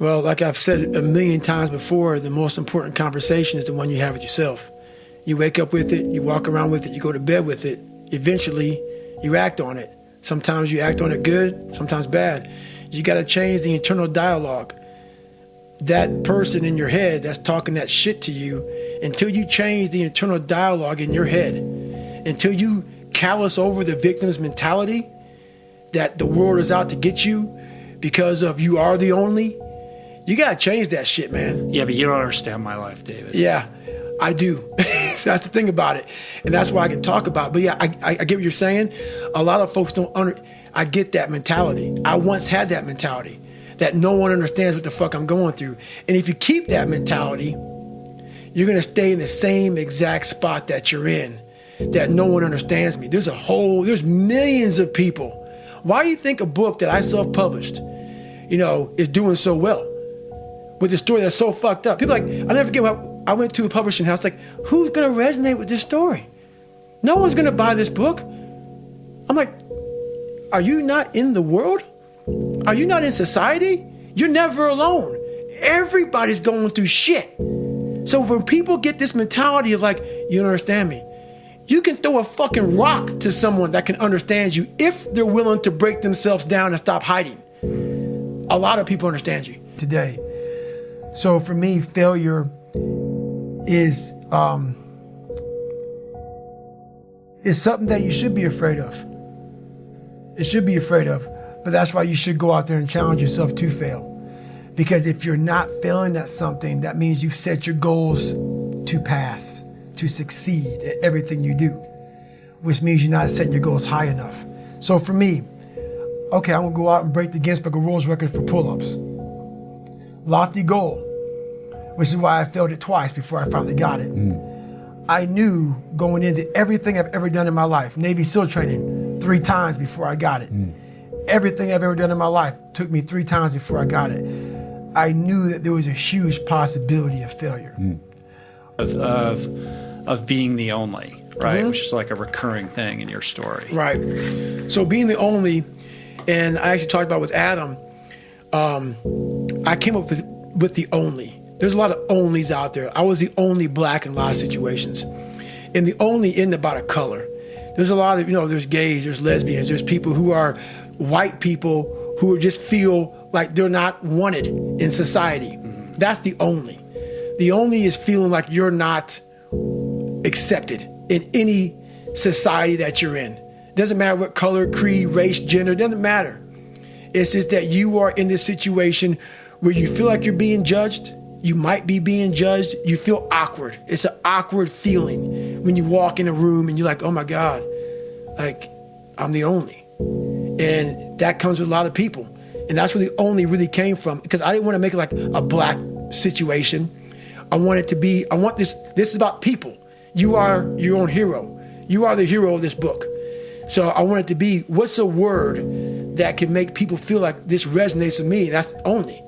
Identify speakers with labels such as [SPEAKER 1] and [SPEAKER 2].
[SPEAKER 1] Well, like I've said a million times before, the most important conversation is the one you have with yourself. You wake up with it, you walk around with it, you go to bed with it. Eventually, you act on it. Sometimes you act on it good, sometimes bad. You got to change the internal dialogue. That person in your head that's talking that shit to you, until you change the internal dialogue in your head, until you callous over the victim's mentality that the world is out to get you because of you are the only, you got to change that shit, man.
[SPEAKER 2] Yeah, but you don't understand my life, David.
[SPEAKER 1] Yeah, I do. So that's the thing about it. And that's why I can talk about it. But yeah, I get what you're saying. A lot of folks I get that mentality. I once had that mentality that no one understands what the fuck I'm going through. And if you keep that mentality, you're going to stay in the same exact spot that you're in, that no one understands me. There's millions of people. Why do you think a book that I self-published, is doing so well with a story that's so fucked up? People are like, I'll never forget when I went to a publishing house, like, who's going to resonate with this story? No one's going to buy this book. I'm like, are you not in the world? Are you not in society? You're never alone. Everybody's going through shit. So when people get this mentality of like, you don't understand me, you can throw a fucking rock to someone that can understand you if they're willing to break themselves down and stop hiding. A lot of people understand you today. So for me, failure is something that you should be afraid of. It should be afraid of, but that's why you should go out there and challenge yourself to fail. Because if you're not failing at something, that means you've set your goals to pass, to succeed at everything you do, which means you're not setting your goals high enough. So for me, okay, I'm gonna go out and break the Guinness Book of World Record for pull-ups. Lofty goal, which is why I failed it twice before I finally got it. I knew going into everything I've ever done in my life, Navy SEAL training 3 times before I got it. Everything I've ever done in my life took me 3 times before I got it. I knew that there was a huge possibility of failure.
[SPEAKER 2] Of being the only, right? Which is like a recurring thing in your story.
[SPEAKER 1] Right. So being the only, and I actually talked about with Adam, I came up with the only. There's a lot of onlys out there. I was the only black in a lot of situations. And the only isn't about a color. There's a lot of, there's gays, there's lesbians, there's people who are white people who just feel like they're not wanted in society. That's the only. The only is feeling like you're not accepted in any society that you're in. Doesn't matter what color, creed, race, gender, doesn't matter. It's just that you are in this situation where you feel like you're being judged. You might be being judged. You feel awkward. It's an awkward feeling when you walk in a room and you're like, oh my God, like I'm the only. And that comes with a lot of people. And that's where the only really came from, because I didn't want to make it like a black situation. I want this is about people. You are your own hero. You are the hero of this book. So I want it to be, what's a word that can make people feel like this resonates with me? That's only.